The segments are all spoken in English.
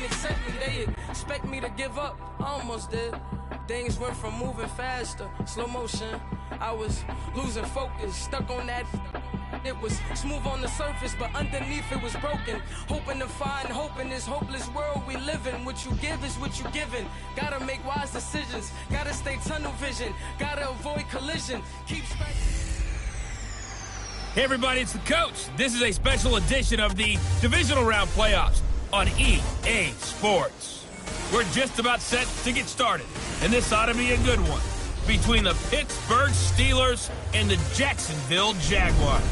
didn't accept me, they expect me to give up. I almost did. Things went from moving faster, slow motion. I was losing focus, stuck on that. It was smooth on the surface, but underneath it was broken. Hoping to find hope in this hopeless world we live in. What you give is what you given. Gotta make wise decisions. Gotta stay tunnel vision. Gotta avoid collision. Keep straight. Hey everybody, it's the coach. This is a special edition of the divisional round playoffs on EA Sports. We're just about set to get started, and this ought to be a good one between the Pittsburgh Steelers and the Jacksonville Jaguars.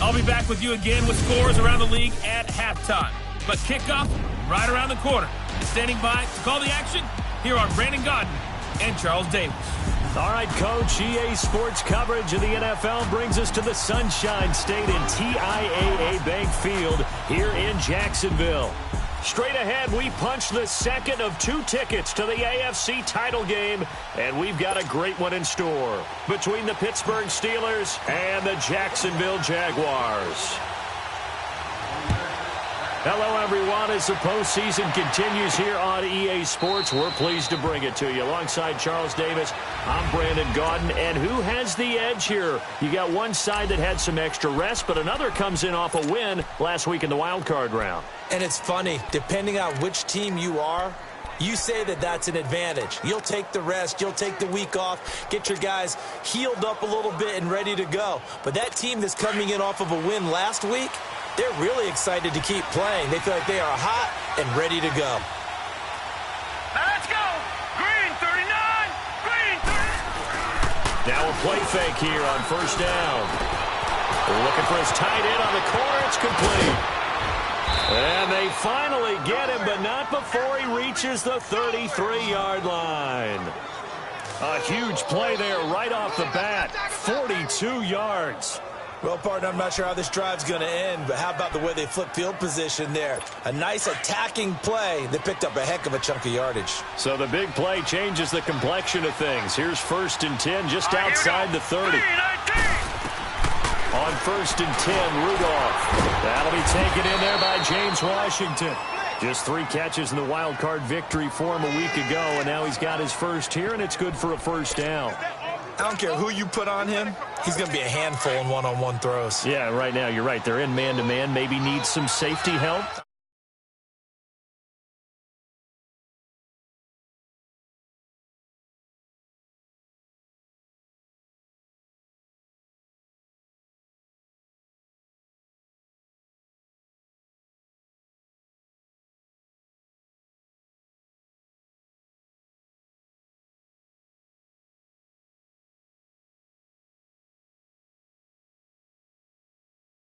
I'll be back with you again with scores around the league at halftime. But kickoff right around the corner. Standing by to call the action, here are Brandon Gaudin and Charles Davis. All right, Coach, EA Sports coverage of the NFL brings us to the Sunshine State in TIAA Bank Field here in Jacksonville. Straight ahead, we punch the second of 2 tickets to the AFC title game, and we've got a great one in store between the Pittsburgh Steelers and the Jacksonville Jaguars. Hello, everyone. As the postseason continues here on EA Sports, we're pleased to bring it to you. Alongside Charles Davis, I'm Brandon Gaudin. And who has the edge here? You got one side that had some extra rest, but another comes in off a win last week in the wild card round. And it's funny, depending on which team you are, you say that that's an advantage. You'll take the rest, you'll take the week off, get your guys healed up a little bit and ready to go. But that team that's coming in off of a win last week, they're really excited to keep playing. They feel like they are hot and ready to go. Now let's go! Green 39! Green 39! Now a play fake here on first down. Looking for his tight end on the corner. It's complete. And they finally get him, but not before he reaches the 33-yard line. A huge play there right off the bat. 42 yards. Well, partner, I'm not sure how this drive's going to end, but how about the way they flip field position there? A nice attacking play that picked up a heck of a chunk of yardage. So the big play changes the complexion of things. Here's 1st and 10 just outside the 30. On 1st and 10, Rudolph. That'll be taken in there by James Washington. Just 3 catches in the wild card victory for him a week ago, and now he's got his first here, and it's good for a first down. I don't care who you put on him. He's going to be a handful in one-on-one throws. Yeah, right now, you're right. They're in man-to-man. Maybe need some safety help.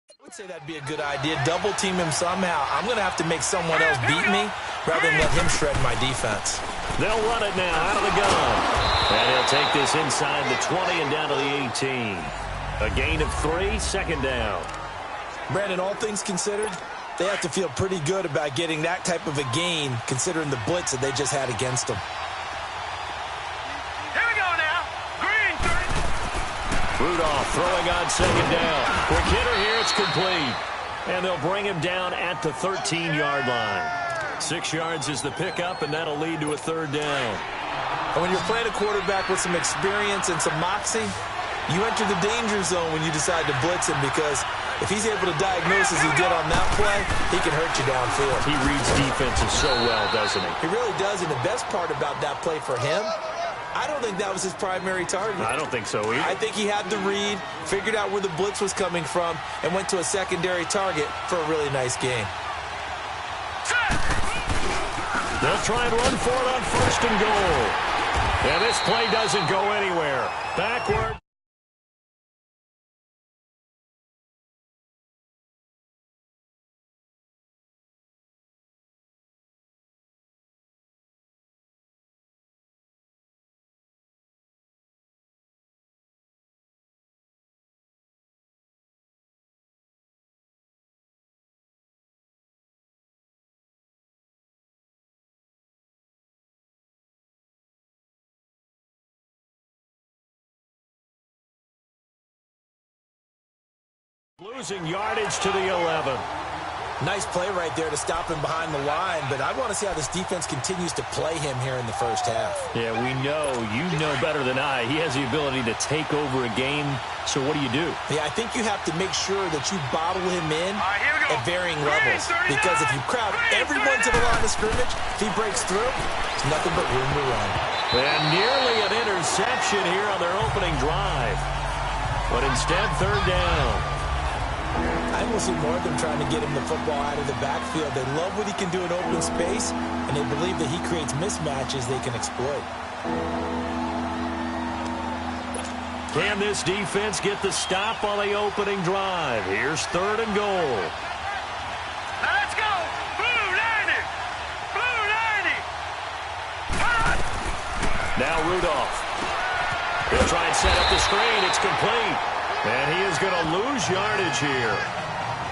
I would say that'd be a good idea. Double team him somehow. I'm going to have to make someone else beat me rather than let him shred my defense. They'll run it now out of the gun. And he'll take this inside the 20 and down to the 18. A gain of 3, second down. Brandon, all things considered, they have to feel pretty good about getting that type of a gain considering the blitz that they just had against them. Here we go now. Green 30. Rudolph throwing on second down. Quick hitter here, it's complete. And they'll bring him down at the 13-yard line. 6 yards is the pickup, and that'll lead to a third down. And when you're playing a quarterback with some experience and some moxie, you enter the danger zone when you decide to blitz him, because if he's able to diagnose as he did on that play, he can hurt you downfield. He reads defenses so well, doesn't he? He really does, and the best part about that play for him, I don't think that was his primary target. I don't think so either. I think he had the read, figured out where the blitz was coming from, and went to a secondary target for a really nice game. They'll try and run for it on first and goal. And this play doesn't go anywhere. Backward. Losing yardage to the 11. Nice play right there to stop him behind the line, but I want to see how this defense continues to play him here in the first half. Yeah, we know. You know better than I. He has the ability to take over a game, so what do you do? Yeah, I think you have to make sure that you bottle him in at varying levels, because if you crowd everyone to the line of scrimmage, if he breaks through, it's nothing but room to run. And nearly an interception here on their opening drive, but instead third down. I will see more of them trying to get him the football out of the backfield. They love what he can do in open space, and they believe that he creates mismatches they can exploit. Can this defense get the stop on the opening drive? Here's third and goal. Let's go! Blue 90! Blue 90! Now Rudolph. He'll try and set up the screen. It's complete. And he is going to lose yardage here.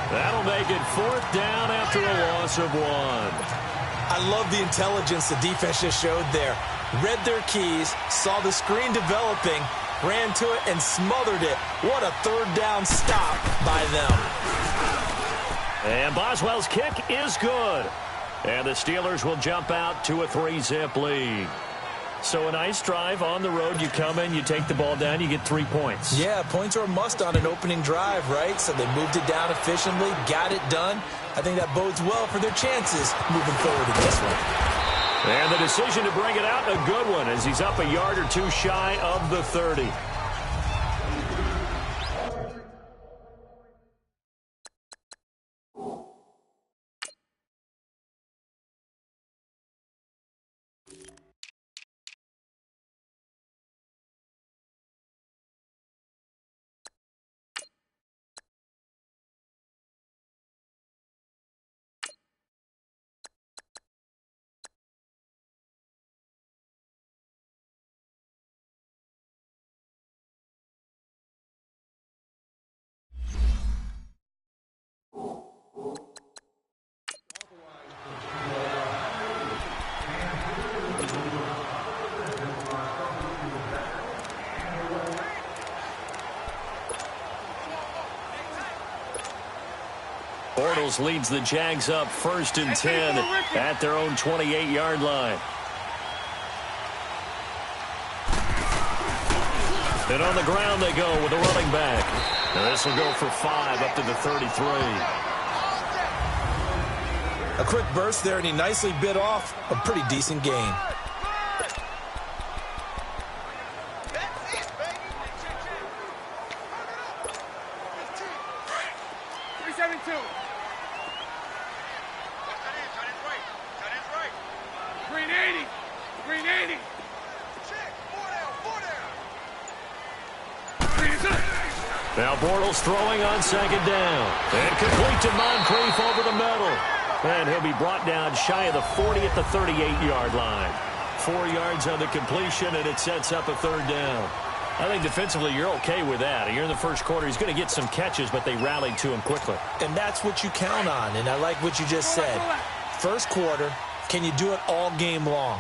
That'll make it fourth down after a loss of 1. I love the intelligence the defense just showed there. Read their keys, saw the screen developing, ran to it, and smothered it. What a third down stop by them. And Boswell's kick is good. And the Steelers will jump out to a 3-zip lead. So a nice drive on the road. You come in, you take the ball down, you get 3 points. Yeah, points are a must on an opening drive, right? So they moved it down efficiently, got it done. I think that bodes well for their chances moving forward in this one. And the decision to bring it out, a good one, as he's up a yard or two shy of the 30. Bortles leads the Jags up 1st and 10 at their own 28-yard line. And on the ground they go with a running back. And this will go for 5 up to the 33. A quick burst there, and he nicely bit off a pretty decent gain. Now Bortles throwing on 2nd down. And complete to Moncrief over the middle. And he'll be brought down shy of the 40 at the 38-yard line. 4 yards on the completion, and it sets up a 3rd down. I think defensively you're okay with that. You're in the first quarter. He's going to get some catches, but they rallied to him quickly. And that's what you count on, and I like what you just said. First quarter, can you do it all game long?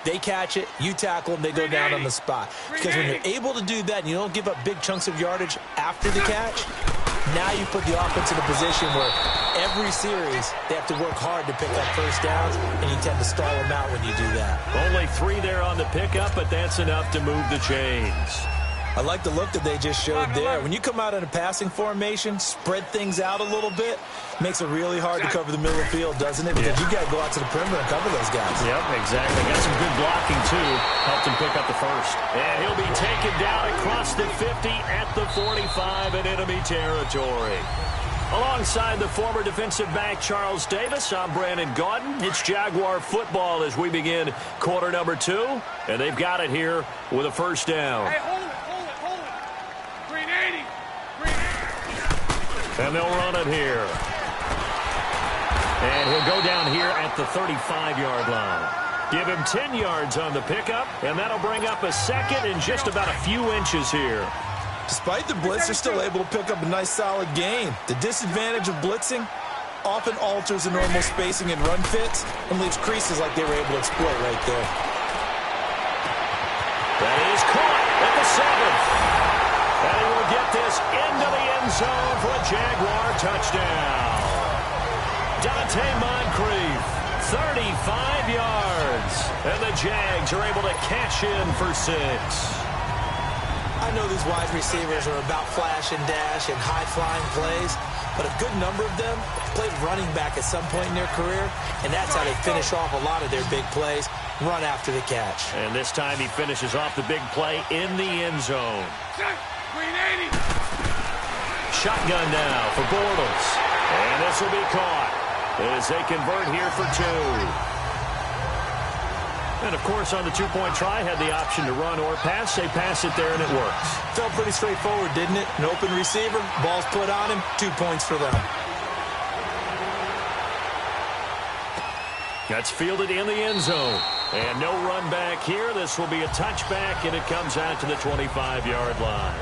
They catch it, you tackle them, they go down on the spot. Because when you're able to do that and you don't give up big chunks of yardage after the catch, now you put the offense in a position where every series they have to work hard to pick up first downs, and you tend to stall them out when you do that. Only 3 there on the pickup, but that's enough to move the chains. I like the look that they just showed there. When you come out in a passing formation, spread things out a little bit, makes it really hard to cover the middle of the field, doesn't it? Because you got to go out to the perimeter and cover those guys. Yep, exactly. Got some good blocking, too. Helped him pick up the first. And he'll be taken down across the 50 at the 45 in enemy territory. Alongside the former defensive back Charles Davis, I'm Brandon Gaudin. It's Jaguar football as we begin quarter number 2. And they've got it here with a first down. Hey, hold it. Green 80. And they'll run it here. And he'll go down here at the 35-yard line. Give him 10 yards on the pickup, and that'll bring up a second and just about a few inches here. Despite the blitz, they're still able to pick up a nice solid gain. The disadvantage of blitzing often alters the normal spacing and run fits and leaves creases like they were able to exploit right there. That is caught at the 7th. And he will get this into the end zone for a Jaguar touchdown. Dante Moncrief, 35 yards. And the Jags are able to cash in for 6. I know these wide receivers are about flash and dash and high-flying plays, but a good number of them played running back at some point in their career, and that's how they finish off a lot of their big plays, run after the catch. And this time he finishes off the big play in the end zone. Shotgun now for Bortles. And this will be caught as they convert here for 2. And, of course, on the two-point try, had the option to run or pass. They pass it there, and it works. Felt pretty straightforward, didn't it? An open receiver, ball's put on him, 2 points for them. That's fielded in the end zone. And no run back here. This will be a touchback, and it comes out to the 25-yard line.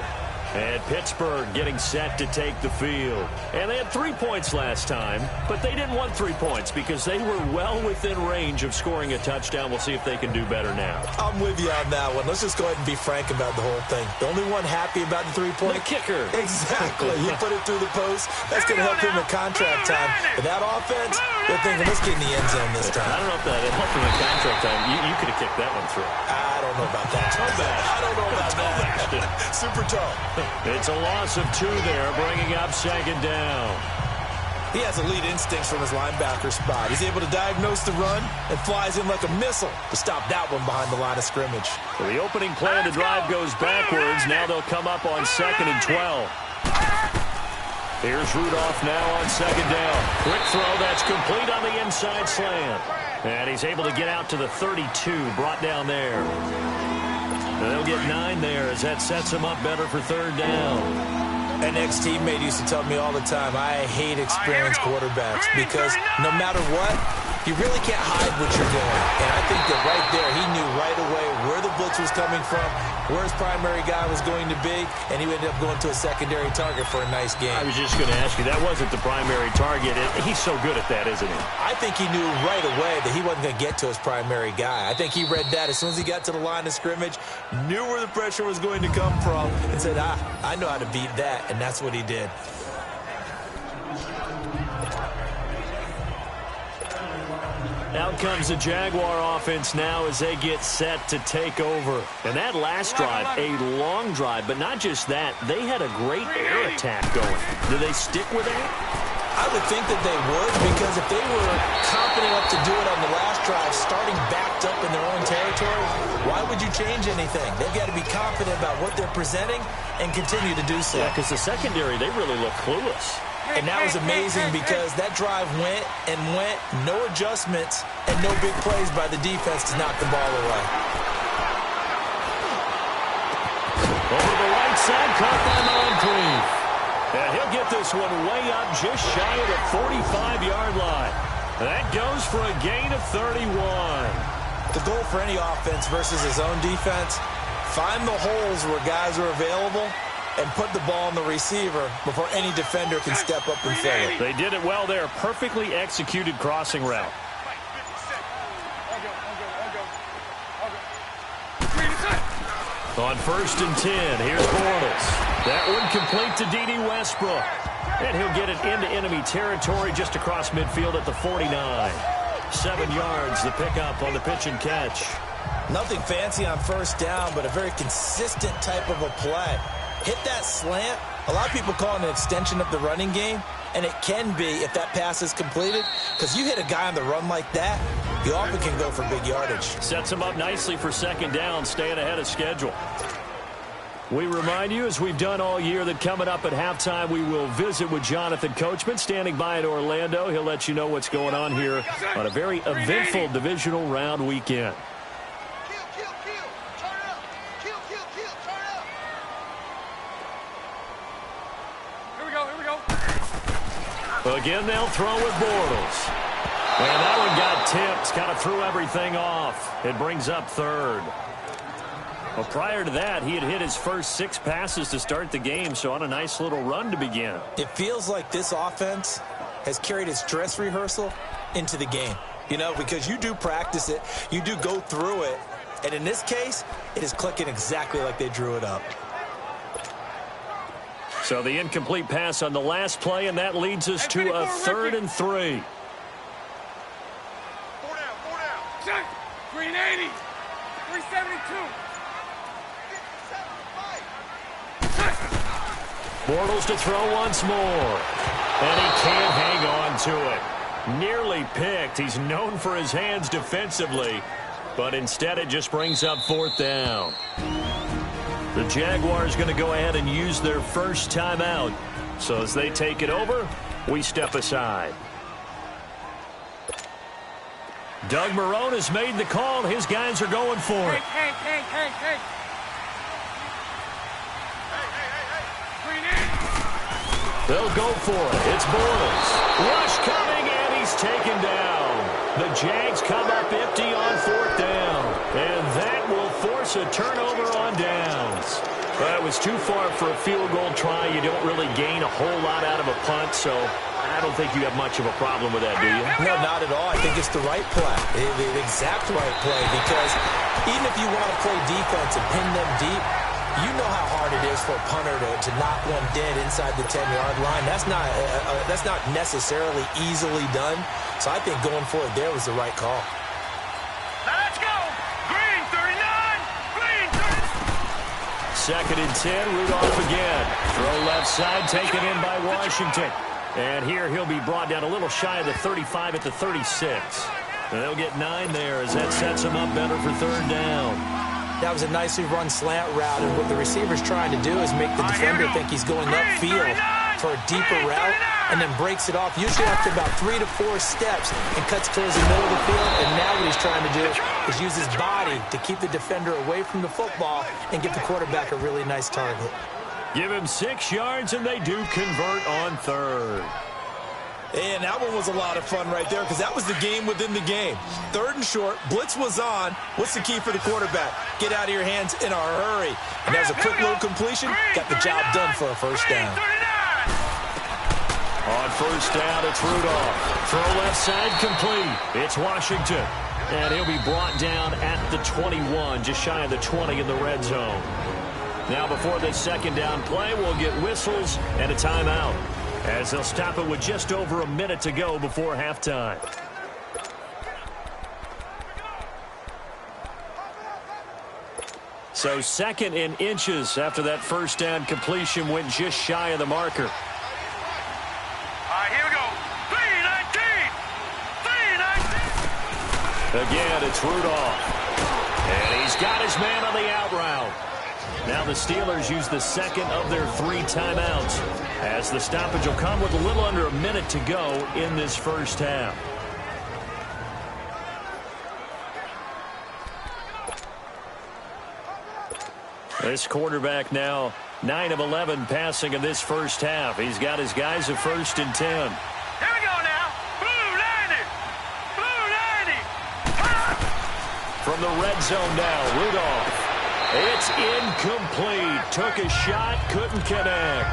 And Pittsburgh getting set to take the field. And they had 3 points last time, but they didn't want 3 points because they were well within range of scoring a touchdown. We'll see if they can do better now. I'm with you on that one. Let's just go ahead and be frank about the whole thing. The only one happy about the 3-point? The kicker. Exactly. He put it through the post. That's going to help him in contract time. But that offense, they're thinking, let's get in the end zone this time. I don't know if that helped him in contract time. You could have kicked that one through. I don't know about that. I don't know about that. Super tall. It's a loss of 2 there, bringing up 2nd down. He has elite instincts from his linebacker spot. He's able to diagnose the run and flies in like a missile to stop that one behind the line of scrimmage. So the opening play of the drive goes backwards. Now they'll come up on 2nd and 12. Here's Rudolph now on 2nd down. Quick throw that's complete on the inside slant. And he's able to get out to the 32, brought down there. They'll get 9 there as that sets him up better for 3rd down. An ex-teammate used to tell me all the time, I hate experienced quarterbacks because no matter what, you really can't hide what you're doing. And I think that right there, he knew right away where the blitz was coming from, where his primary guy was going to be, and he ended up going to a secondary target for a nice game. I was just going to ask you, that wasn't the primary target. He's so good at that, isn't he? I think he knew right away that he wasn't going to get to his primary guy. I think he read that as soon as he got to the line of scrimmage, knew where the pressure was going to come from, and said, I know how to beat that, and that's what he did. Out comes the Jaguar offense now as they get set to take over. And that last drive, a long drive, but not just that. They had a great air attack going. Do they stick with that? I would think that they would, because if they were confident enough to do it on the last drive, starting backed up in their own territory, why would you change anything? They've got to be confident about what they're presenting and continue to do so. Yeah, because the secondary, they really look clueless. And that was amazing because that drive went and went, no adjustments, and no big plays by the defense to knock the ball away. Over the right side, caught by Moncrief. And he'll get this one way up just shy of the 45-yard line. That goes for a gain of 31. The goal for any offense versus his own defense, find the holes where guys are available and put the ball on the receiver before any defender can step up and fill it. They did it well there. Perfectly executed crossing route. On 1st and 10, here's Bortles. That one complete to D.D. Westbrook. And he'll get it into enemy territory just across midfield at the 49. 7 yards, the pickup on the pitch and catch. Nothing fancy on 1st down, but a very consistent type of a play. Hit that slant. A lot of people call it an extension of the running game, and it can be if that pass is completed, because you hit a guy on the run like that, you often can go for big yardage. Sets him up nicely for 2nd down, staying ahead of schedule. We remind you, as we've done all year, that coming up at halftime, we will visit with Jonathan Coachman, standing by in Orlando. He'll let you know what's going on here on a very eventful divisional round weekend. Again, they'll throw with Bortles. And that one got tipped, kind of threw everything off. It brings up 3rd. Well, prior to that, he had hit his first 6 passes to start the game, so on a nice little run to begin. It feels like this offense has carried its dress rehearsal into the game. You know, because you do practice it, you do go through it, and in this case, it is clicking exactly like they drew it up. So the incomplete pass on the last play, and that leads us to a 3rd and 3. Check. Green 80. 372. Bortles to throw once more. And he can't hang on to it. Nearly picked. He's known for his hands defensively. But instead it just brings up 4th down. The Jaguars going to go ahead and use their first timeout. So as they take it over, we step aside. Doug Marrone has made the call. His guys are going for it. Hey. They'll go for it. It's Bortles. Rush coming, and he's taken down. The Jags come up empty on 4th down. And that will force a turnover on downs. That was too far for a field goal try. You don't really gain a whole lot out of a punt, so I don't think you have much of a problem with that, do you? No, not at all. I think it's the right play, the exact right play, because even if you want to play defense and pin them deep, you know how hard it is for a punter to knock one dead inside the 10-yard line. That's not necessarily easily done. So I think going for it there was the right call. Now let's go. Green 39. Green 30. 2nd and 10. Rudolph again. Throw left side, taken in by Washington. And here he'll be brought down a little shy of the 35 at the 36. And they'll get 9 there as that sets him up better for 3rd down. That was a nicely run slant route, and what the receiver's trying to do is make the defender think he's going upfield for a deeper route, and then breaks it off, usually after about 3 to 4 steps, and cuts towards the middle of the field. And now what he's trying to do is use his body to keep the defender away from the football and give the quarterback a really nice target. Give him 6 yards, and they do convert on 3rd. And that one was a lot of fun right there, because that was the game within the game. 3rd and short, blitz was on. What's the key for the quarterback? Get out of your hands in a hurry. And that was a quick little completion. Got the job done for a 1st down. On 1st down, it's Rudolph. Throw left side complete. It's Washington. And he'll be brought down at the 21, just shy of the 20 in the red zone. Now before this 2nd down play, we'll get whistles and a timeout, as they'll stop it with just over a minute to go before halftime. So 2nd and inches after that 1st down completion went just shy of the marker. All right, here we go. 3-19. 3-19. Again, it's Rudolph. And he's got his man on the out route. Now the Steelers use the 2nd of their 3 timeouts, as the stoppage will come with a little under a minute to go in this 1st half. This quarterback now 9 of 11 passing in this 1st half. He's got his guys at 1st and 10. Here we go now. Blue 90. Blue 90. From the red zone now, Rudolph. It's incomplete. Took a shot, couldn't connect.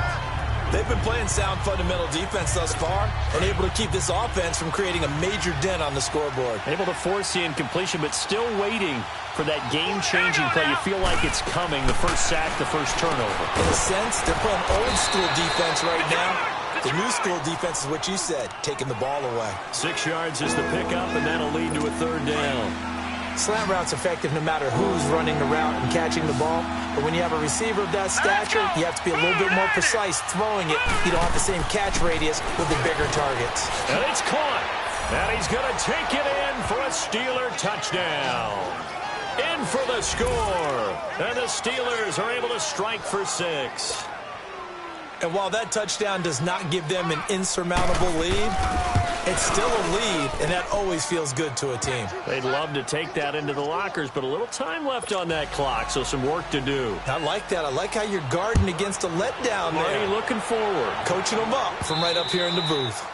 They've been playing sound fundamental defense thus far and able to keep this offense from creating a major dent on the scoreboard. Able to force the incompletion, but still waiting for that game-changing play. You feel like it's coming, the first sack, the first turnover. In a sense, they're playing old-school defense right now. The new-school defense is what you said, taking the ball away. 6 yards is the pickup, and that'll lead to a 3rd down. Slant route's effective no matter who's running the route and catching the ball. But when you have a receiver of that stature, you have to be a little bit more precise throwing it. You don't have the same catch radius with the bigger targets. And it's caught. And he's going to take it in for a Steeler touchdown. In for the score. And the Steelers are able to strike for 6. And while that touchdown does not give them an insurmountable lead, it's still a lead, and that always feels good to a team. They'd love to take that into the lockers, but a little time left on that clock, so some work to do. I like that. I like how you're guarding against a letdown there. Marty looking forward. Coaching them up from right up here in the booth.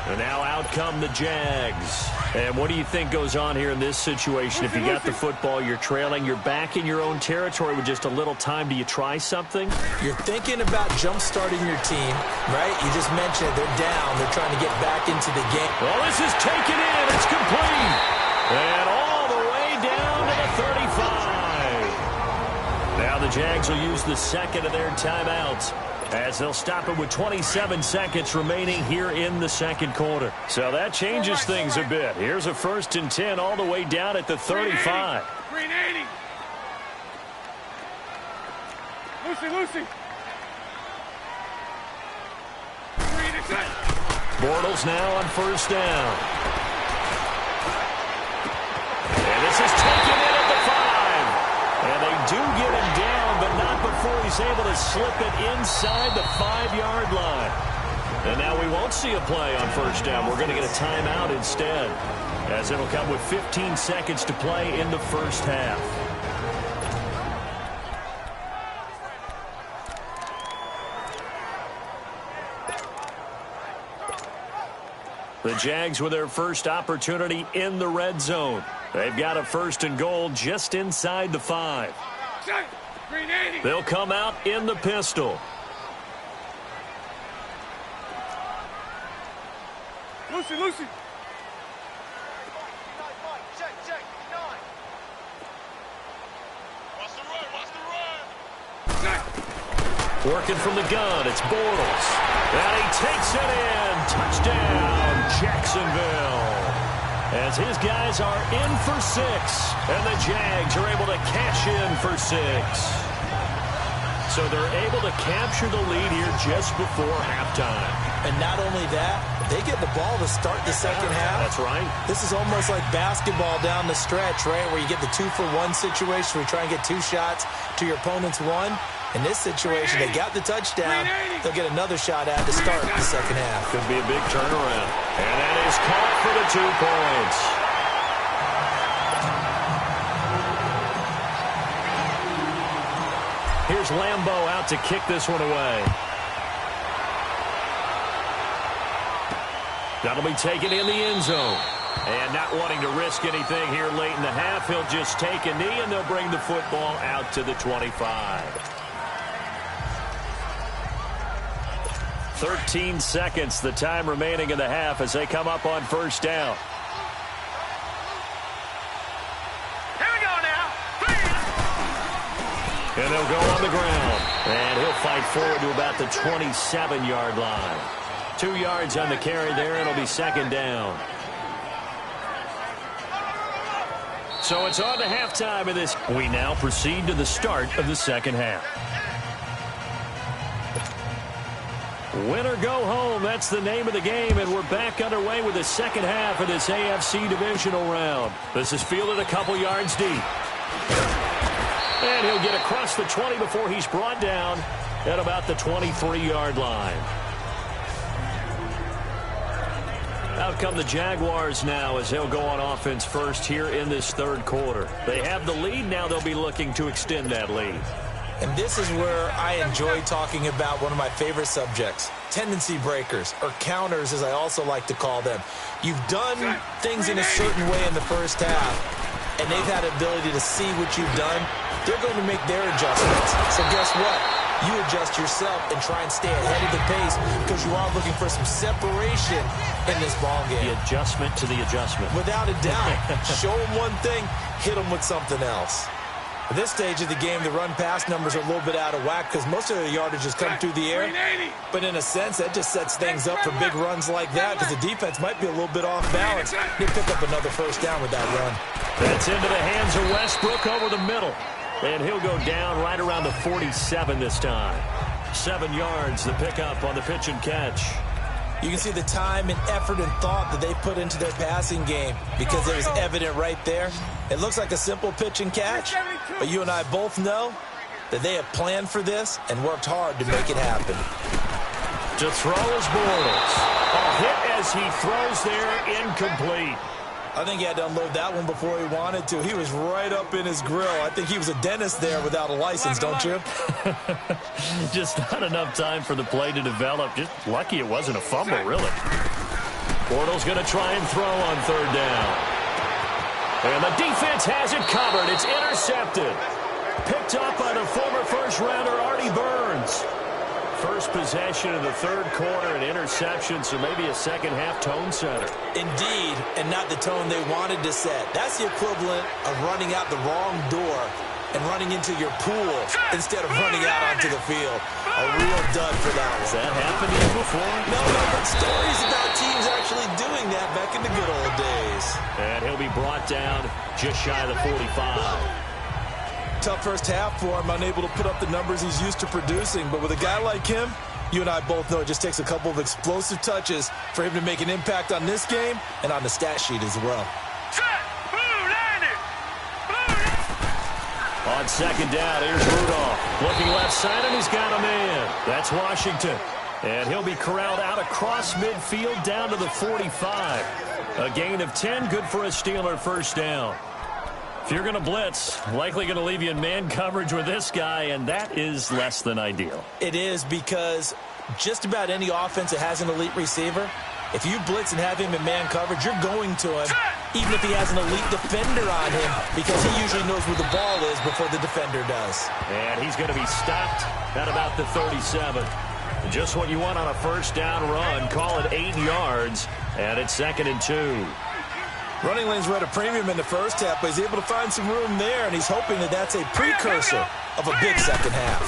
And now out come the Jags. And what do you think goes on here in this situation? If you got the football, you're trailing, you're back in your own territory with just a little time. Do you try something? You're thinking about jump-starting your team, right? You just mentioned they're down. They're trying to get back into the game. Well, this is taken in. It's complete. And all the way down to the 35. Now the Jags will use the 2nd of their timeouts. as they'll stop it with 27 seconds remaining here in the second quarter. So that changes things a bit. Here's a 1st and 10 all the way down at the 35. Green 80. Lucy. Green is set. Bortles now on 1st down. And this is taken in at the 5. And they do get him down, but not before he's able to slip it inside the 5-yard line. And now we won't see a play on 1st down. We're going to get a timeout instead, as it'll come with 15 seconds to play in the first half. The Jags with their first opportunity in the red zone. They've got a 1st and goal just inside the 5. Green 80. They'll come out in the pistol. Lucy. Check. 9. Watch the run. Working from the gun, it's Bortles. And he takes it in. Touchdown, Jacksonville. As his guys are in for 6. And the Jags are able to cash in for 6. So they're able to capture the lead here just before halftime. And not only that, they get the ball to start the second half. That's right. This is almost like basketball down the stretch, right, where you get the 2-for-1 situation where you try and get 2 shots to your opponent's 1. In this situation, they got the touchdown. They'll get another shot at to start the second half. Could be a big turnaround. And that is caught for the 2 points. Here's Lambeau out to kick this one away. That'll be taken in the end zone. And not wanting to risk anything here late in the half, he'll just take a knee, and they'll bring the football out to the 25. 13 seconds, the time remaining in the half as they come up on 1st down. Here we go now. And they'll go on the ground. And he'll fight forward to about the 27-yard line. 2 yards on the carry there. It'll be 2nd down. So it's on to halftime of this. We now proceed to the start of the second half. Win or go home, that's the name of the game, and we're back underway with the second half of this AFC divisional round. This is fielded a couple yards deep. And he'll get across the 20 before he's brought down at about the 23-yard line. Out come the Jaguars now as they'll go on offense first here in this third quarter. They have the lead. Now they'll be looking to extend that lead. And this is where I enjoy talking about one of my favorite subjects, tendency breakers, or counters as I also like to call them. You've done things in a certain way in the first half, and they've had the ability to see what you've done. They're going to make their adjustments. So guess what? You adjust yourself and try and stay ahead of the pace because you are looking for some separation in this ball game. The adjustment to the adjustment. Without a doubt. Show them one thing, hit them with something else. At this stage of the game, the run-pass numbers are a little bit out of whack because most of their yardage has come through the air. But in a sense, that just sets things up for big runs like that because the defense might be a little bit off balance. They pick up another 1st down with that run. That's into the hands of Westbrook over the middle. And he'll go down right around the 47 this time. 7 yards, the pickup on the pitch and catch. You can see the time and effort and thought that they put into their passing game because it was evident right there. It looks like a simple pitch and catch, but you and I both know that they have planned for this and worked hard to make it happen. To throw is Bortles. A hit as he throws there, incomplete. I think he had to unload that one before he wanted to. He was right up in his grill. I think he was a dentist there without a license, don't you? Just not enough time for the play to develop. Just lucky it wasn't a fumble, really. Bortles going to try and throw on 3rd down. And the defense has it covered. It's intercepted. Picked up by the former first-rounder Artie Burns. First possession of the third quarter, an interception, so maybe a second-half tone setter. Indeed, and not the tone they wanted to set. That's the equivalent of running out the wrong door and running into your pool instead of running out onto the field. A real dud for that one. Has that happened to you before? No, but stories about teams actually doing that back in the good old days. And he'll be brought down just shy of the 45. Tough first half for him, unable to put up the numbers he's used to producing. But with a guy like him, you and I both know it just takes a couple of explosive touches for him to make an impact on this game and on the stat sheet as well. On second down, here's Rudolph. Looking left side, and he's got a man. That's Washington. And he'll be corralled out across midfield down to the 45. A gain of 10, good for a Steeler first down. If you're going to blitz, likely going to leave you in man coverage with this guy, and that is less than ideal. It is, because just about any offense that has an elite receiver, if you blitz and have him in man coverage, you're going to him, even if he has an elite defender on him, because he usually knows where the ball is before the defender does. And he's going to be stopped at about the 37. Just what you want on a first down run. Call it 8 yards, and it's 2nd and 2. Running lanes were at a premium in the first half, but he's able to find some room there, and he's hoping that that's a precursor of a big second half.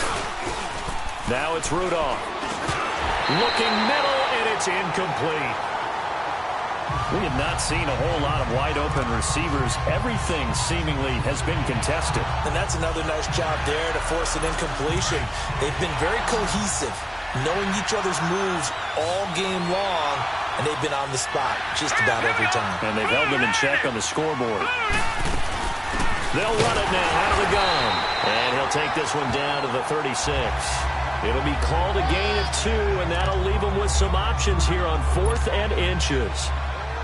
Now it's Rudolph. Looking middle, and it's incomplete. We have not seen a whole lot of wide-open receivers. Everything seemingly has been contested. And that's another nice job there to force an incompletion. They've been very cohesive, knowing each other's moves all game long, and they've been on the spot just about every time. And they've held them in check on the scoreboard. They'll run it now out of the gun. And he'll take this one down to the 36. It'll be called a gain of 2, and that'll leave them with some options here on 4th and inches.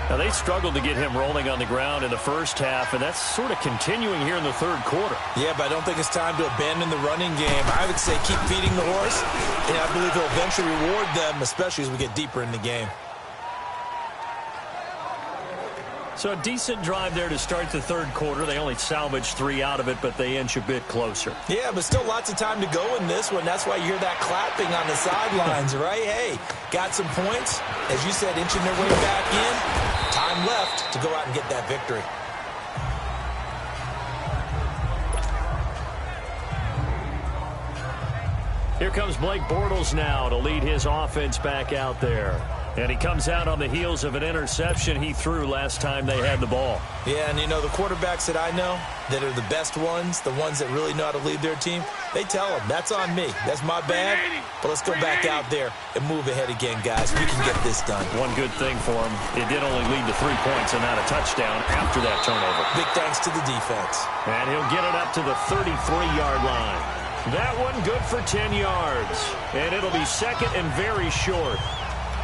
Now, they struggled to get him rolling on the ground in the first half, and that's sort of continuing here in the third quarter. Yeah, but I don't think it's time to abandon the running game. I would say keep feeding the horse, and I believe he'll eventually reward them, especially as we get deeper in the game. So a decent drive there to start the third quarter. They only salvaged 3 out of it, but they inch a bit closer. Yeah, but still lots of time to go in this one. That's why you hear that clapping on the sidelines, right? Hey, got some points. As you said, inching their way back in. Time left to go out and get that victory. Here comes Blake Bortles now to lead his offense back out there. And he comes out on the heels of an interception he threw last time they had the ball. Yeah, and you know, the quarterbacks that I know that are the best ones, the ones that really know how to lead their team, they tell them, that's on me. That's my bad. But let's go back out there and move ahead again, guys. We can get this done. One good thing for him, it did only lead to 3 points and not a touchdown after that turnover. Big thanks to the defense. And he'll get it up to the 33-yard line. That one good for 10 yards. And it'll be 2nd and very short.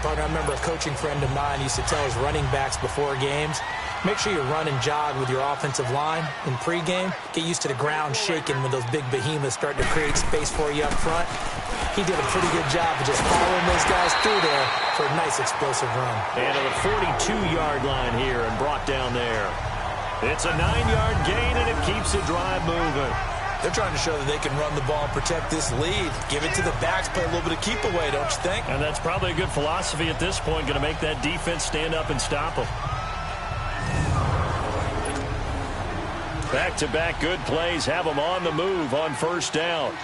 Partner, I remember a coaching friend of mine used to tell his running backs before games, make sure you run and jog with your offensive line in pregame. Get used to the ground shaking when those big behemoths start to create space for you up front. He did a pretty good job of just following those guys through there for a nice explosive run. And to the 42-yard line here and brought down there. It's a 9-yard gain, and it keeps the drive moving. They're trying to show that they can run the ball and protect this lead. Give it to the backs, play a little bit of keep away, don't you think? And that's probably a good philosophy at this point, going to make that defense stand up and stop them. Back-to-back good plays have them on the move on first down.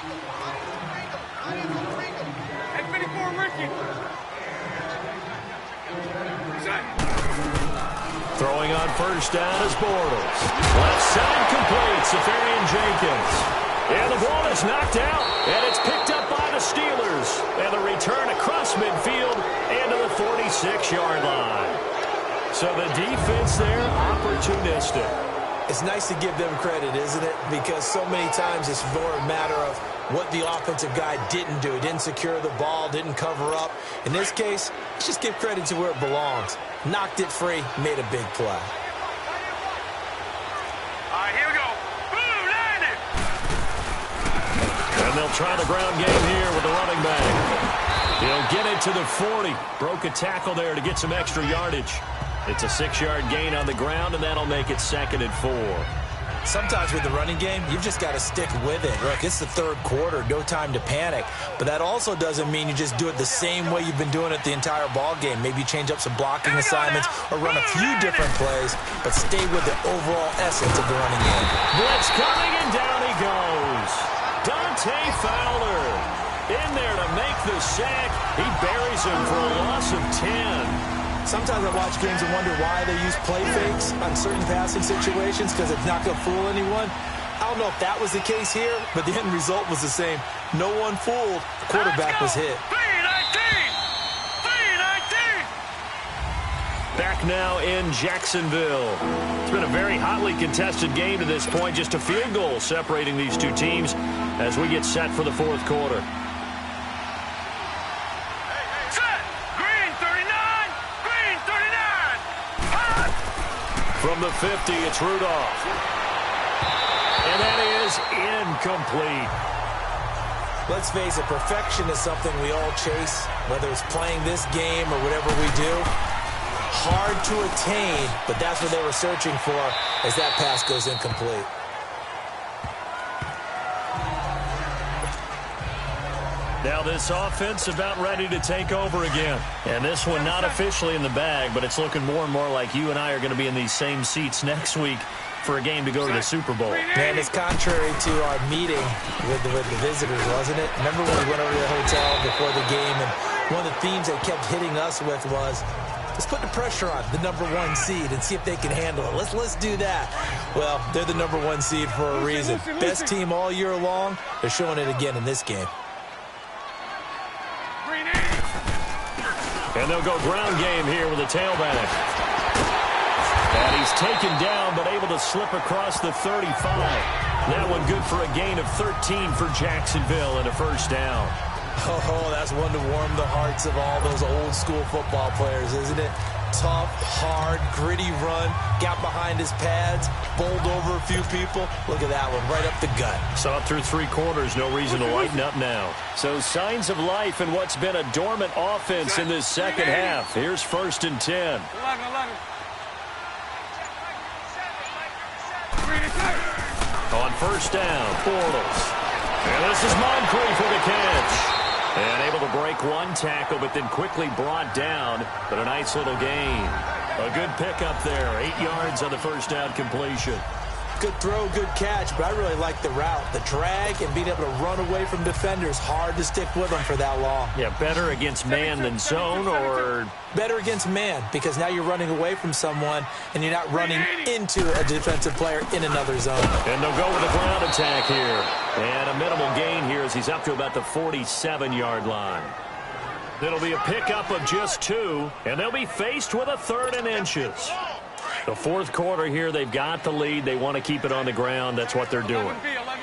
Throwing on first down is Bortles. Left side complete, Safarian-Jenkins. And the ball is knocked out, and it's picked up by the Steelers. And the return across midfield and to the 46-yard line. So the defense there, opportunistic. It's nice to give them credit, isn't it? Because so many times it's more a matter of what the offensive guy didn't do. He didn't secure the ball, didn't cover up. In this case, let's just give credit to where it belongs. Knocked it free, made a big play. All right, here we go. Boom, landed. And they'll try the ground game here with the running back. He'll get it to the 40. Broke a tackle there to get some extra yardage. It's a 6-yard gain on the ground, and that'll make it 2nd and 4. Sometimes with the running game, you've just got to stick with it. Look, it's the third quarter, no time to panic. But that also doesn't mean you just do it the same way you've been doing it the entire ball game. Maybe you change up some blocking assignments or run a few different plays, but stay with the overall essence of the running game. Blitz coming, and down he goes. Dante Fowler in there to make the sack. He buries him for a loss of 10. Sometimes I watch games and wonder why they use play fakes on certain passing situations, because it's not going to fool anyone. I don't know if that was the case here, but the end result was the same. No one fooled. The quarterback was hit. Back now in Jacksonville. It's been a very hotly contested game to this point. Just a field goal separating these two teams as we get set for the fourth quarter. Set! Green 39! Green 39! Hot! From the 50, it's Rudolph. And that is incomplete. Let's face it, perfection is something we all chase, whether it's playing this game or whatever we do. Hard to attain, but that's what they were searching for as that pass goes incomplete. Now this offense about ready to take over again. And this one not officially in the bag, but it's looking more and more like you and I are going to be in these same seats next week for a game to go to the Super Bowl. Man, it's contrary to our meeting with the visitors, wasn't it? Remember when we went over to the hotel before the game, and one of the themes they kept hitting us with was, let's put the pressure on the #1 seed and see if they can handle it. Let's do that. Well, they're the #1 seed for a reason. Best team all year long. They're showing it again in this game. And they'll go ground game here with a tailback. And he's taken down, but able to slip across the 35. That one good for a gain of 13 for Jacksonville and a first down. Oh, that's one to warm the hearts of all those old school football players, isn't it? Tough, hard, gritty run, got behind his pads, bowled over a few people. Look at that one, right up the gut. So up through 3 quarters, no reason to lighten up now. So signs of life in what's been a dormant offense in this second half. Here's 1st and 10. 11. On first down, Bortles. And this is Moncrief with a catch. And able to break one tackle, but then quickly brought down. But a nice little gain. A good pickup there. 8 yards on the first down completion. Good throw, good catch, but I really like the route. The drag and being able to run away from defenders. Hard to stick with them for that long. Yeah, better against man than zone, or? Better against man, because now you're running away from someone and you're not running into a defensive player in another zone. And they'll go with a ground attack here. And a minimal gain here as he's up to about the 47-yard line. It'll be a pickup of just 2, and they'll be faced with a 3rd and inches. The fourth quarter here, they've got the lead. They want to keep it on the ground. That's what they're doing.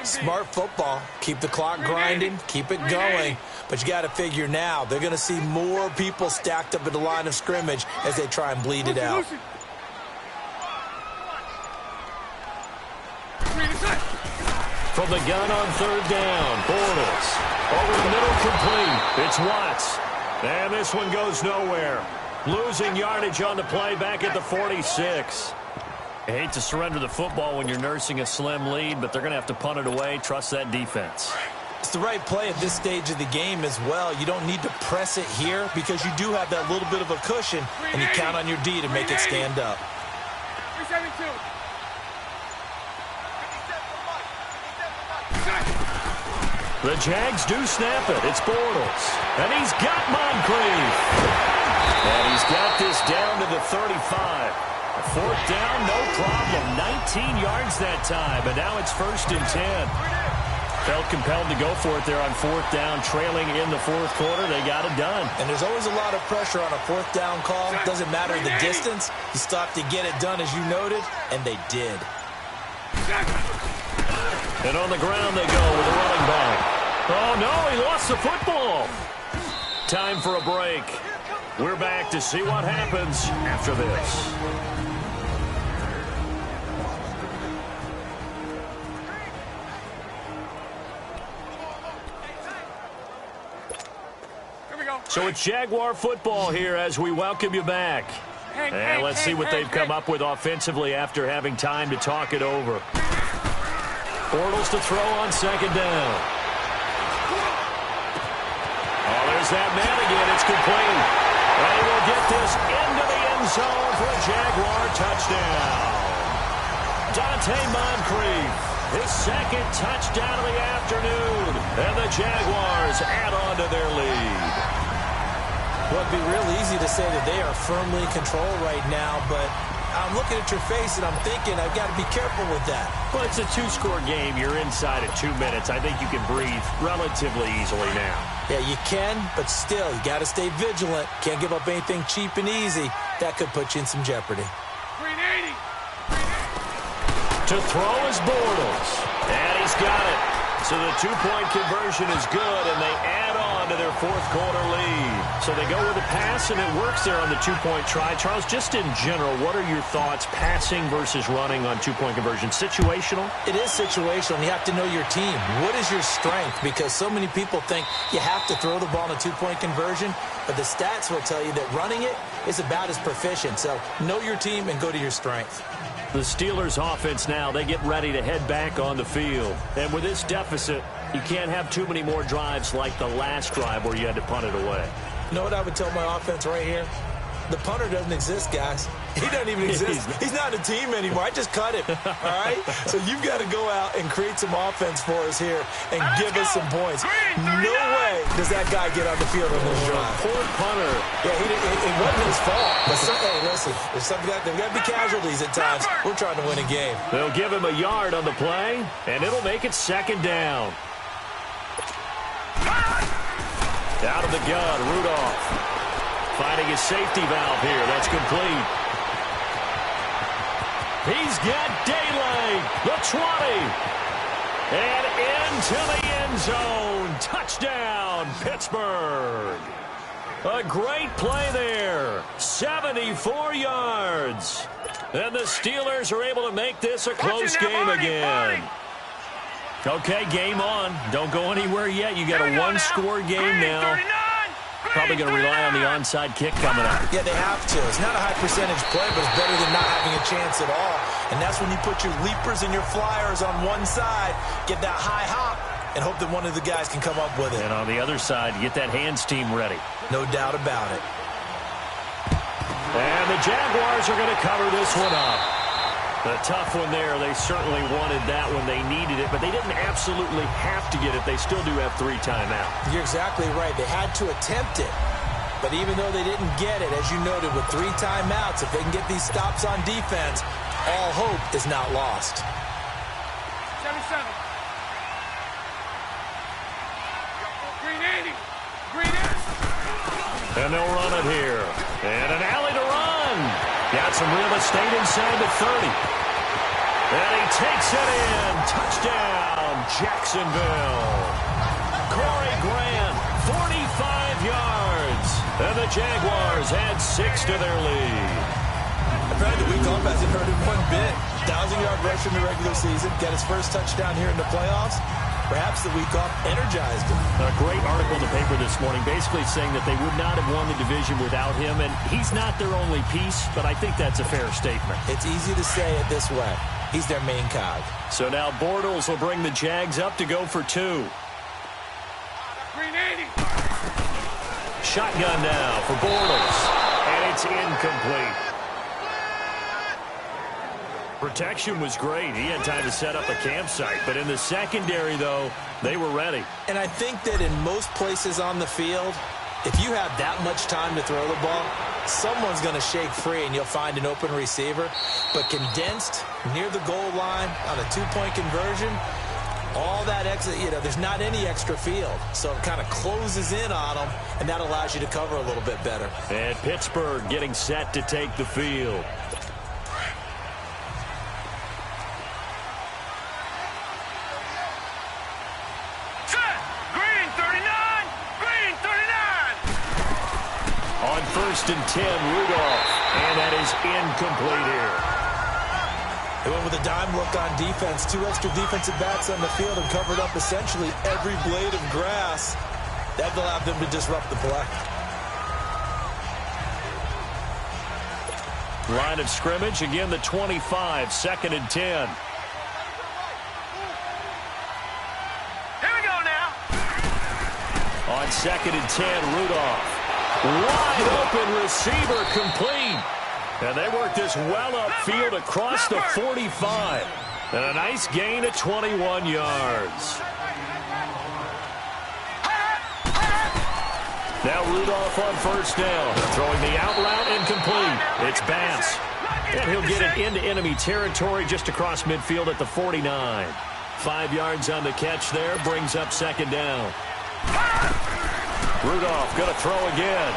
Smart football. Keep the clock grinding. Keep it going. But you got to figure now, they're going to see more people stacked up at the line of scrimmage as they try and bleed it out. From the gun on 3rd down, Bortles. Over the middle, complete. It's Watts. And this one goes nowhere. Losing yardage on the play back at the 46. I hate to surrender the football when you're nursing a slim lead, but they're going to have to punt it away. Trust that defense. It's the right play at this stage of the game as well. You don't need to press it here because you do have that little bit of a cushion, and you count on your D to make it stand up. 372. The Jags do snap it. It's Bortles. And he's got Moncrief. And he's got this down to the 35. A 4th down, no problem. 19 yards that time. But now it's 1st and 10. Felt compelled to go for it there on 4th down. Trailing in the 4th quarter. They got it done. And there's always a lot of pressure on a 4th down call. Doesn't matter the distance. You still have to get it done, as you noted. And they did. And on the ground they go with a running back. Oh, no, he lost the football. Time for a break. We're back to see what happens after this. Here we go. So it's Jaguar football here as we welcome you back. And let's see what they've come up with offensively after having time to talk it over. Bortles to throw on 2nd down. Oh, there's that man again. It's complete. And he will get this into the end zone for a Jaguar touchdown. Dante Moncrief, His second touchdown of the afternoon. And the Jaguars add on to their lead. Well, it'd be real easy to say that they are firmly in control right now, but I'm looking at your face and I'm thinking I've got to be careful with that. Well, it's a two-score game. You're inside at 2 minutes. I think you can breathe relatively easily now. Yeah, you can, but still, you got to stay vigilant. Can't give up anything cheap and easy. That could put you in some jeopardy. 380. To throw is Bortles. And he's got it. So the two-point conversion is good, and they add on to their fourth-quarter lead. So they go with a pass, and it works there on the two-point try. Charles, just in general, what are your thoughts passing versus running on two-point conversion? Situational? It is situational, and you have to know your team. What is your strength? Because so many people think you have to throw the ball in a two-point conversion, but the stats will tell you that running it is about as proficient. So know your team and go to your strength. The Steelers offense now, they get ready to head back on the field. And with this deficit, you can't have too many more drives like the last drive where you had to punt it away. You know what I would tell my offense right here? The punter doesn't exist, guys. He doesn't even exist. He's not a team anymore. I just cut him, all right? So you've got to go out and create some offense for us here and give us some points. No way does that guy get on the field on this drive. Poor punter. Yeah, it wasn't his fault. But hey, listen, there's got to be casualties at times. We're trying to win a game. They'll give him a yard on the play, and it'll make it second down. Out of the gun, Rudolph. Finding his safety valve here. That's complete. He's got daylight. The 20. And into the end zone. Touchdown, Pittsburgh. A great play there. 74 yards. And the Steelers are able to make this a close game again. Okay, game on. Don't go anywhere yet. You got a one-score game now. Probably going to rely on the onside kick coming up. Yeah, they have to. It's not a high-percentage play, but it's better than not having a chance at all. And that's when you put your leapers and your flyers on one side, get that high hop, and hope that one of the guys can come up with it. And on the other side, get that hands team ready. No doubt about it. And the Jaguars are going to cover this one up. A tough one there. They certainly wanted that when they needed it, but they didn't absolutely have to get it. They still do have 3 timeouts. You're exactly right. They had to attempt it, but even though they didn't get it, as you noted, with 3 timeouts, if they can get these stops on defense, all hope is not lost. 77. Green 80. Green 80. And they'll run it here. And an alley to run. Got some real estate inside the 30. And he takes it in. Touchdown, Jacksonville. Corey Grant, 45 yards. And the Jaguars add 6 to their lead. Apparently the week off hasn't hurt him one bit. 1,000-yard rush in the regular season. Got his first touchdown here in the playoffs. Perhaps the week off energized him. A great article in the paper this morning basically saying that they would not have won the division without him. And he's not their only piece, but I think that's a fair statement. It's easy to say it this way. He's their main cog. So now Bortles will bring the Jags up to go for 2. Green 80. Shotgun now for Bortles. And it's incomplete. Protection was great. He had time to set up a campsite. But in the secondary, though, they were ready. And I think that in most places on the field, if you have that much time to throw the ball, someone's going to shake free and you'll find an open receiver. But condensed near the goal line on a 2-point conversion, all that extra, there's not any extra field. So it kind of closes in on them, and that allows you to cover a little bit better. And Pittsburgh getting set to take the field. First and 10, Rudolph, and that is incomplete here. They went with a dime look on defense. 2 extra defensive backs on the field and covered up essentially every blade of grass. That allowed them to disrupt the play. Line of scrimmage, again the 25, 2nd and 10. Here we go now. On 2nd and 10, Rudolph. Wide open receiver complete. And they work this well upfield across the 45. And a nice gain of 21 yards. Now Rudolph on first down. Throwing the out route incomplete. It's Bass. And he'll get it into enemy territory just across midfield at the 49. 5 yards on the catch there. Brings up second down. Rudolph going to throw again.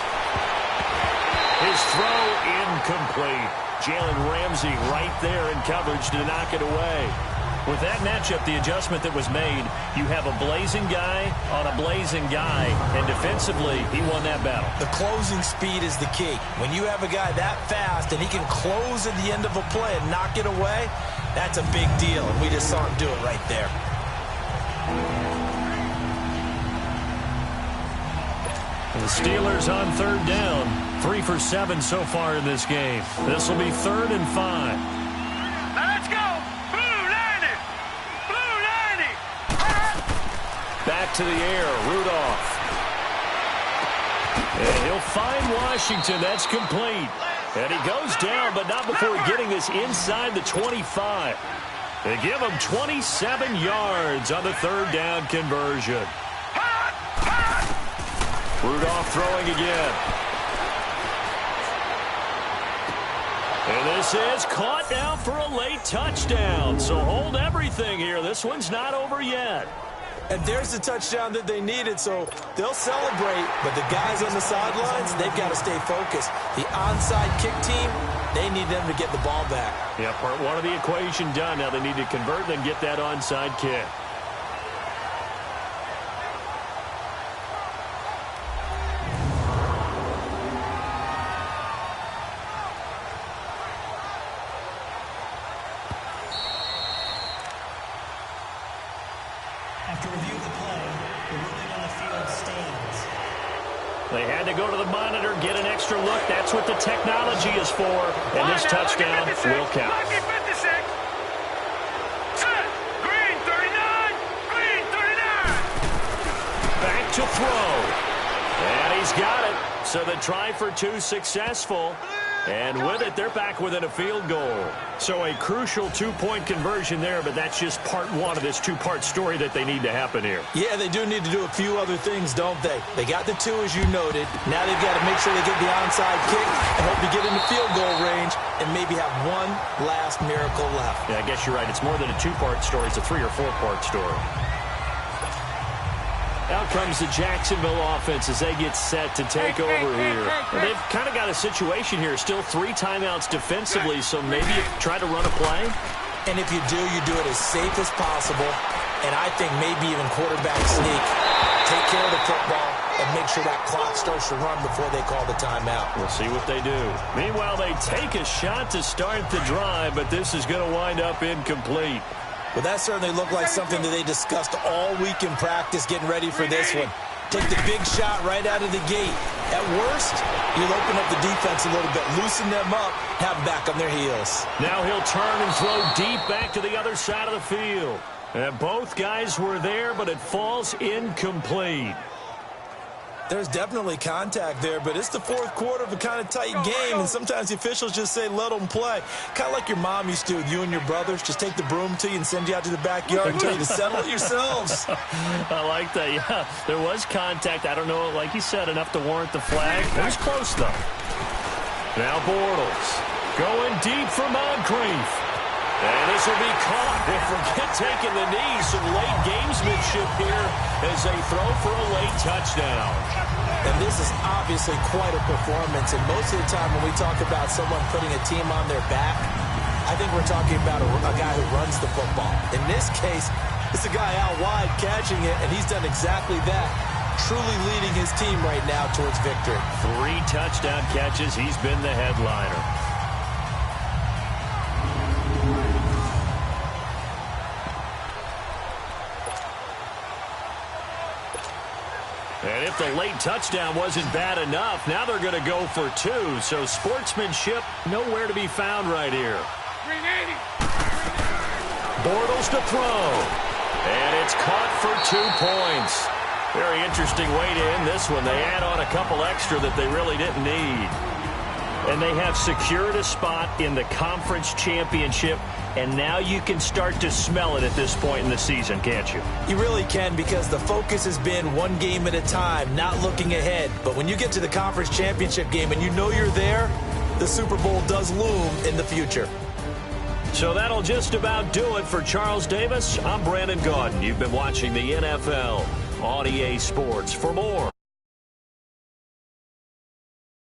His throw incomplete. Jalen Ramsey right there in coverage to knock it away. With that matchup, the adjustment that was made, you have a blazing guy on a blazing guy, and defensively, he won that battle. The closing speed is the key. When you have a guy that fast and he can close at the end of a play and knock it away, that's a big deal, and we just saw him do it right there. The Steelers on third down. 3 for 7 so far in this game. This will be 3rd and 5. Let's go! Back to the air, Rudolph. And he'll find Washington. That's complete. And he goes down, but not before getting this inside the 25. They give him 27 yards on the third down conversion. Rudolph throwing again. And this is caught now for a late touchdown. So hold everything here. This one's not over yet. And there's the touchdown that they needed, so they'll celebrate. But the guys on the sidelines, they've got to stay focused. The onside kick team, they need them to get the ball back. Yeah, part one of the equation done. Now they need to convert and get that onside kick. They had to go to the monitor, get an extra look. That's what the technology is for. And this touchdown will count. Green 39. Green 39. Back to throw. And he's got it. So the try for 2 successful. And with it, they're back within a field goal. So a crucial 2-point conversion there, but that's just part one of this 2-part story that they need to happen here. Yeah, they do need to do a few other things, don't they? They got the 2, as you noted. Now they've got to make sure they get the onside kick and hope to get into field goal range and maybe have one last miracle left. Yeah, I guess you're right. It's more than a 2-part story. It's a 3- or 4-part story. Out comes the Jacksonville offense as they get set to take over here. And they've kind of got a situation here. Still 3 timeouts defensively, so maybe you try to run a play. And if you do it as safe as possible. And I think maybe even quarterback sneak. Take care of the football and make sure that clock starts to run before they call the timeout. We'll see what they do. Meanwhile, they take a shot to start the drive, but this is going to wind up incomplete. Well, that certainly looked like something that they discussed all week in practice, getting ready for this one. Take the big shot right out of the gate. At worst, you'll open up the defense a little bit, loosen them up, have them back on their heels. Now he'll turn and throw deep back to the other side of the field. And both guys were there, but it falls incomplete. There's definitely contact there, but it's the fourth quarter of a kind of tight game, and sometimes the officials just say, let them play. Kind of like your mom used to with you and your brothers. Just take the broom to you and send you out to the backyard and tell you to settle it yourselves. I like that, yeah. There was contact. I don't know, like you said, enough to warrant the flag. It was close, though. Now Bortles going deep for Moncrief. And this will be caught. They forget taking the knee. Some late gamesmanship here as they throw for a late touchdown. And this is obviously quite a performance. And most of the time when we talk about someone putting a team on their back, I think we're talking about a guy who runs the football. In this case, it's a guy out wide catching it, and he's done exactly that. Truly leading his team right now towards victory. 3 touchdown catches. He's been the headliner. And if the late touchdown wasn't bad enough, now they're going to go for 2. So sportsmanship nowhere to be found right here. Bortles to throw. And it's caught for 2 points. Very interesting way to end this one. They add on a couple extra that they really didn't need. And they have secured a spot in the conference championship, and now you can start to smell it at this point in the season, can't you? You really can, because the focus has been one game at a time, not looking ahead. But when you get to the conference championship game and you know you're there, the Super Bowl does loom in the future. So that'll just about do it for Charles Davis. I'm Brandon Gaudin. You've been watching the NFL on EA Sports. For more